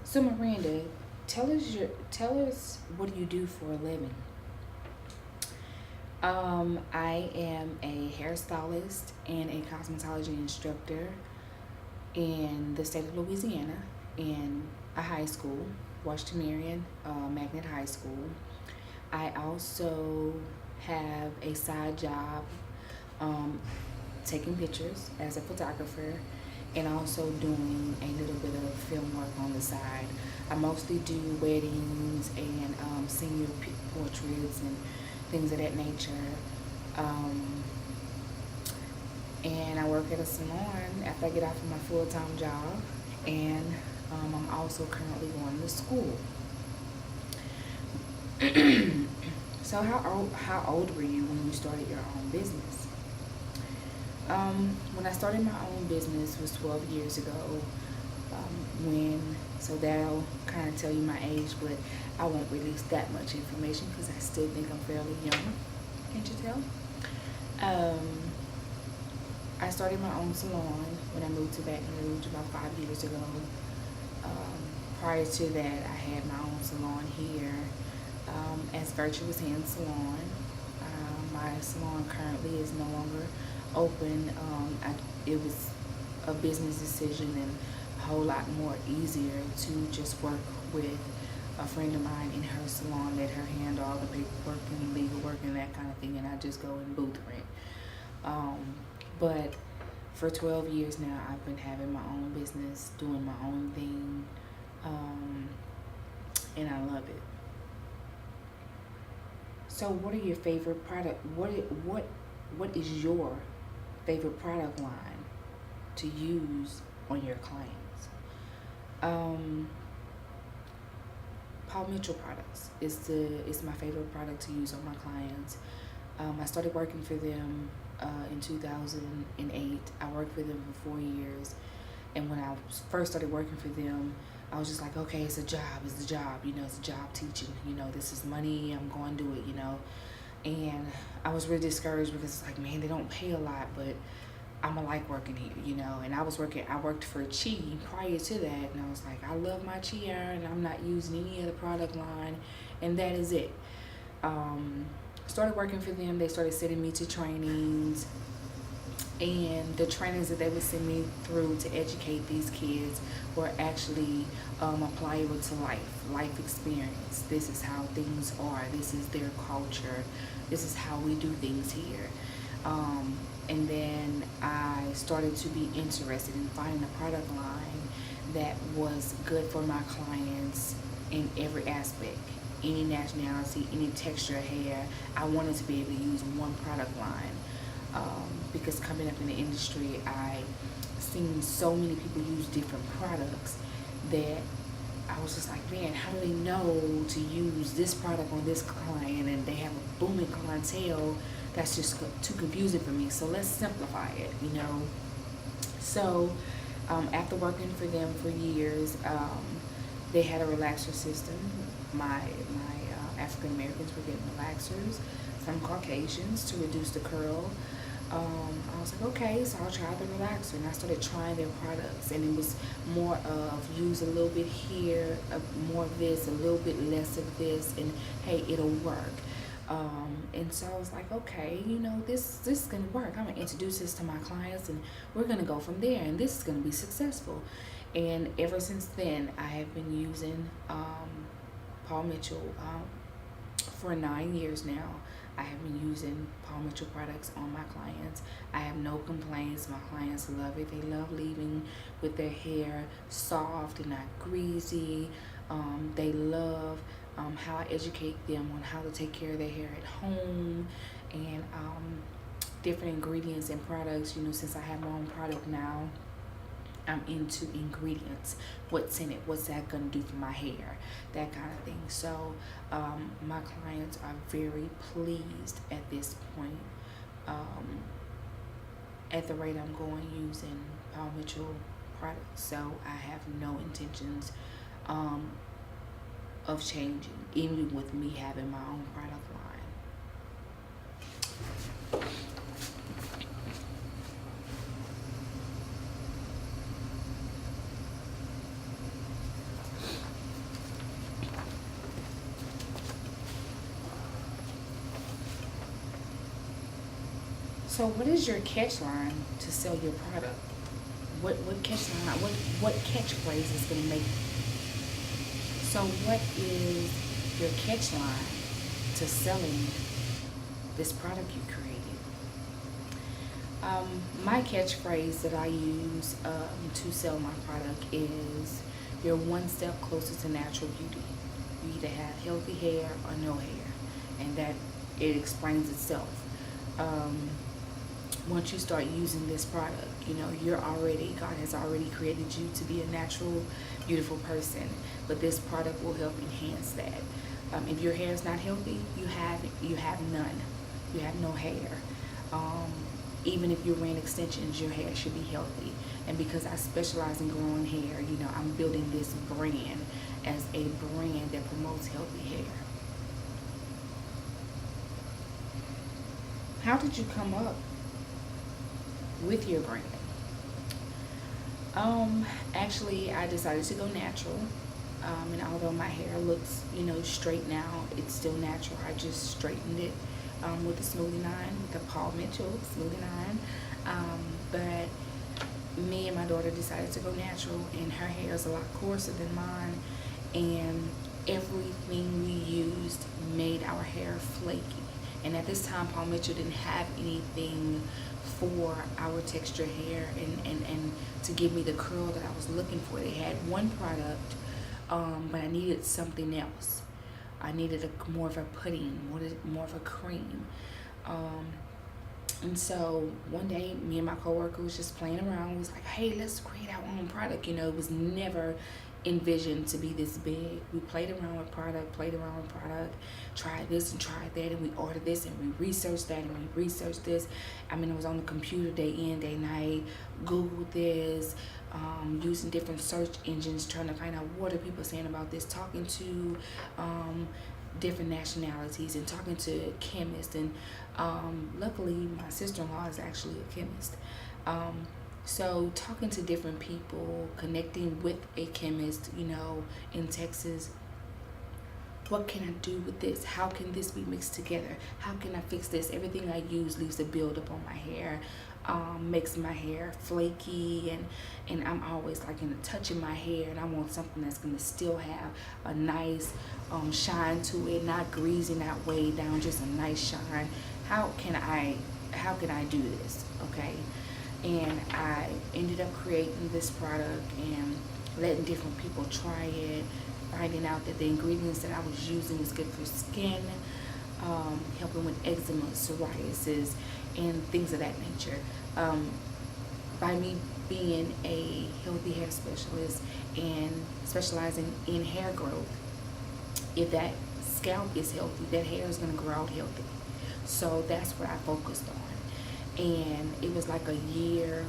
So Miranda, tell us what do you do for a living? I am a hairstylist and a cosmetology instructor in the state of Louisiana in a high school, Washington Marion Magnet High School. I also have a side job um, taking pictures as a photographer and also doing a little bit of film work on the side. I mostly do weddings and senior portraits and things of that nature. Um, and I work at a salon after I get off of my full-time job. And I'm also currently going to school. So how old were you when you started your own business? When I started my own business was 12 years ago. So that'll kind of tell you my age, but I won't release that much information because I still think I'm fairly young. Can't you tell? Um, I started my own salon when I moved to Baton Rouge about 5 years ago. Um, Prior to that, I had my own salon here as Virtuous Hand Salon. My salon currently is no longer open. It was a business decision and a whole lot more easier to just work with a friend of mine in her salon, let her handle all the paperwork and legal work and that kind of thing, and I just go and booth rent. But for 12 years now, I've been having my own business, doing my own thing, and I love it. So, what are your favorite product? What is your favorite product line to use on your clients? Paul Mitchell products is my favorite product to use on my clients. I started working for them in 2008. I worked for them for 4 years, and when I first started working for them, I was just like, okay, it's a job, it's a job, it's a job teaching, this is money, I'm going to do it, and I was really discouraged because it's like, man, they don't pay a lot, but I'ma like working here, and I worked for Chi prior to that, and I was like, I love my Chi iron, I'm not using any other product line, and that is it. Started working for them, they started sending me to trainings, and the trainings that they would send me through to educate these kids were actually applicable to life experience. This is how things are. This is their culture. This is how we do things here. And then I started to be interested in finding a product line that was good for my clients in every aspect. Any nationality, any texture of hair. I wanted to be able to use one product line. Because coming up in the industry, I seen so many people use different products that I was just like, man, how do they know to use this product on this client, and they have a booming clientele? That's just too confusing for me. So let's simplify it, So after working for them for years, they had a relaxer system. My African Americans were getting relaxers from Caucasians to reduce the curl. I was like, okay, so I'll try the relaxer, and I started trying their products, and it was more of use a little bit here, more of this, a little bit less of this, and hey, it'll work. And so I was like, okay, this is gonna work. I'm gonna introduce this to my clients, and we're gonna go from there, and this is gonna be successful. And ever since then, I have been using Paul Mitchell for 9 years now. I have been using Paul Mitchell products on my clients. I have no complaints. My clients love it. They love leaving with their hair soft and not greasy. They love how I educate them on how to take care of their hair at home, and different ingredients and products. Since I have my own product now, I'm into ingredients. What's in it? What's that going to do for my hair? That kind of thing. So my clients are very pleased at this point. At the rate I'm going using Paul Mitchell products. So I have no intentions of changing, even with me having my own product line. So what is your catch line to sell your product? What catch line, what catchphrase is gonna make so what is your catch line to selling this product you created? My catchphrase that I use to sell my product is you're one step closer to natural beauty. You either have healthy hair or no hair, and that it explains itself. Once you start using this product, you know, God has already created you to be a natural, beautiful person, but this product will help enhance that. If your hair is not healthy, you have none. You have no hair. Even if you're wearing extensions, your hair should be healthy. And because I specialize in growing hair, you know, I'm building this brand as a brand that promotes healthy hair. How did you come up with your brand? Actually, I decided to go natural. And although my hair looks, you know, straight now, it's still natural. I just straightened it with the Smoothie 9, with the Paul Mitchell Smoothie 9. But me and my daughter decided to go natural, and her hair is a lot coarser than mine, and everything we used made our hair flaky. And at this time, Paul Mitchell didn't have anything for our texture hair and to give me the curl that I was looking for. They had one product, but I needed something else. I needed more of a pudding, more of a cream. And so one day, me and my coworker was just playing around. We was like, hey, let's create our own product. You know, it was never envisioned to be this big. We played around with product, tried this and tried that, and we ordered this and we researched that and we researched this. I mean, I was on the computer day in, day night, Googled this, using different search engines, trying to find out what are people saying about this, talking to different nationalities and talking to chemists. And luckily, my sister-in-law is actually a chemist. So talking to different people, connecting with a chemist, you know, in Texas. What can I do with this? How can this be mixed together? How can I fix this? Everything I use leaves a buildup on my hair, makes my hair flaky, and I'm always like in a touch in my hair, and I want something that's gonna still have a nice shine to it, not greasy, not weighed down, just a nice shine. How can I do this? Okay. And I ended up creating this product and letting different people try it, finding out that the ingredients that I was using was good for skin, helping with eczema, psoriasis, and things of that nature. By me being a healthy hair specialist and specializing in hair growth, if that scalp is healthy, that hair is going to grow out healthy. So that's what I focused on. And it was like a year,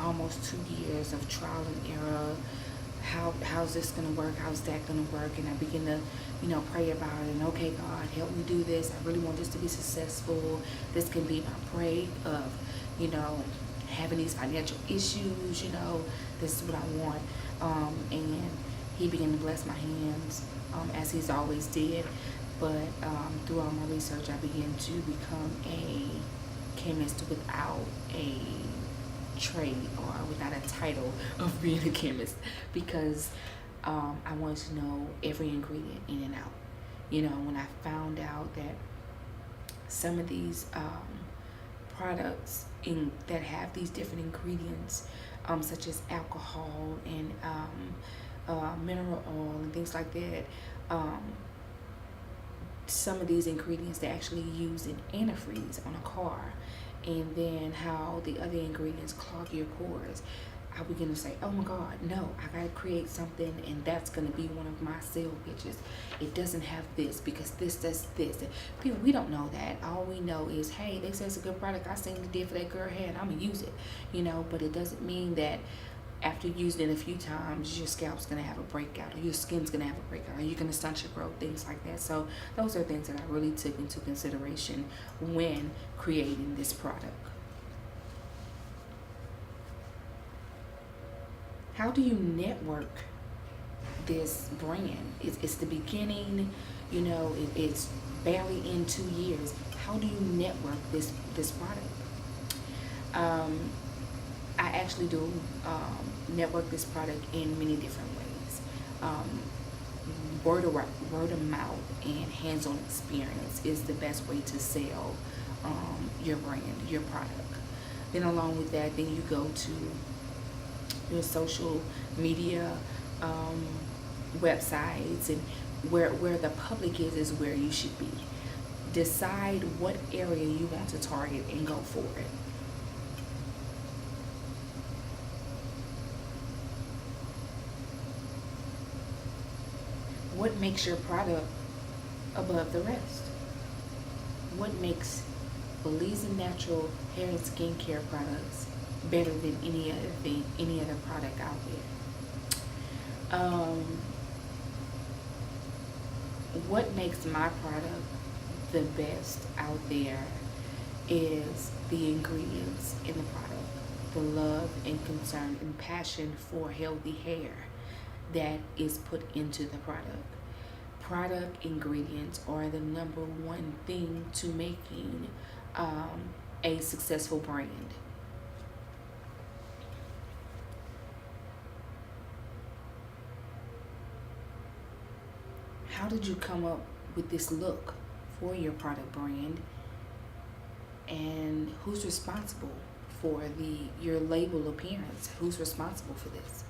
almost 2 years of trial and error. How's this gonna work? How's that gonna work? And I began to, you know, pray about it. And okay, God, help me do this. I really want this to be successful. This can be my break of, you know, having these financial issues. You know, this is what I want. And He began to bless my hands, as He's always did. But through all my research, I began to become a chemist without a trade or without a title of being a chemist, because I wanted to know every ingredient in and out. You know, when I found out that some of these products that have these different ingredients, such as alcohol and mineral oil and things like that, some of these ingredients they actually use in antifreeze on a car, and then how the other ingredients clog your pores. I begin to say, oh my God, no, I gotta create something, and that's gonna be one of my sale pitches. It doesn't have this because this does this. People, we don't know that. All we know is, hey, they say it's a good product. I seen it did for that girl hair, and I'm gonna use it, you know. But it doesn't mean that after using it a few times, your scalp's gonna have a breakout, or your skin's gonna have a breakout, or you're gonna stunt your growth, things like that. So those are things that I really took into consideration when creating this product. How do you network this brand? It's the beginning, you know, it's barely in 2 years. How do you network this product? Um, I actually do network this product in many different ways. Um, word of mouth and hands-on experience is the best way to sell your brand, your product. Then along with that, then you go to your social media um, websites, and where the public is where you should be. Decide what area you want to target and go for it. What makes your product above the rest? What makes Belize Natural hair and skincare products better than any other product out there? What makes my product the best out there is the ingredients in the product, the love and concern and passion for healthy hair that is put into the product. Product ingredients are the number one thing to making a successful brand. How did you come up with this look for your product brand? And who's responsible for your label appearance? Who's responsible for this?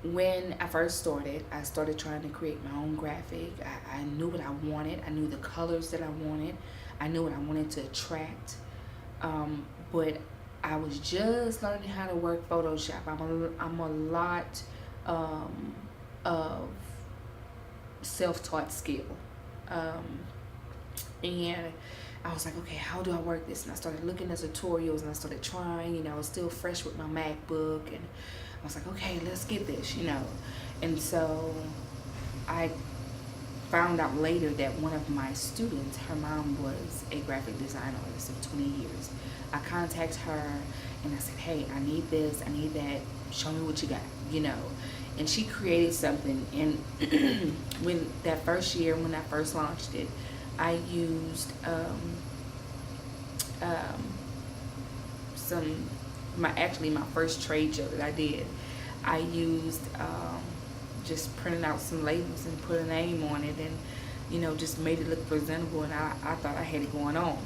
When I first started, I started trying to create my own graphic. I knew what I wanted. I knew the colors that I wanted. I knew what I wanted to attract. But I was just learning how to work Photoshop. I'm a lot of self-taught skill. And I was like, okay, how do I work this? And I started looking at tutorials and I started trying. I was still fresh with my MacBook, and I was like, okay, let's get this, And so I found out later that one of my students, her mom was a graphic design artist of 20 years. I contacted her and I said, hey, I need this, I need that, show me what you got, And she created something. And when that first year, when I first launched it, I used my first trade show that I did. I used just printed out some labels and put a name on it, and just made it look presentable, and I thought I had it going on.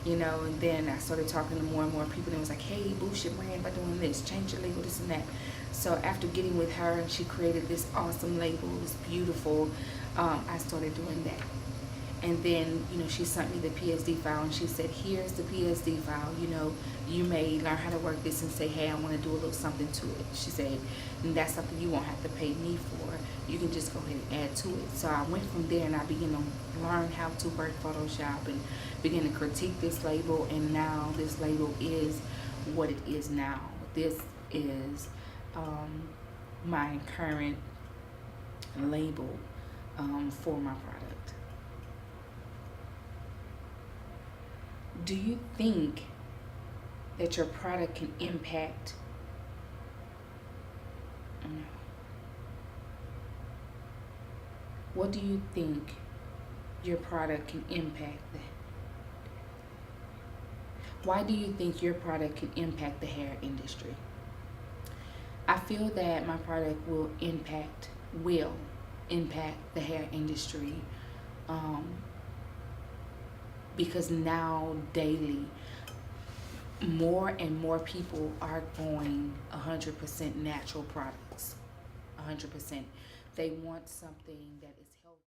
And then I started talking to more and more people, and it was like, hey, boost your brand by doing this, change your label, this and that. So after getting with her, and she created this awesome label, it was beautiful, I started doing that. And then, she sent me the PSD file, and she said, here's the PSD file, you may learn how to work this and say, hey, I want to do a little something to it. She said, and that's something you won't have to pay me for. You can just go ahead and add to it. So I went from there, and I began to learn how to work Photoshop and begin to critique this label. And now this label is what it is now. This is my current label for my product. Do you think that your product can impact? What do you think your product can impact? Why do you think your product can impact the hair industry? I feel that my product will impact the hair industry because now daily more and more people are going 100% natural products. 100%. They want something that is healthy.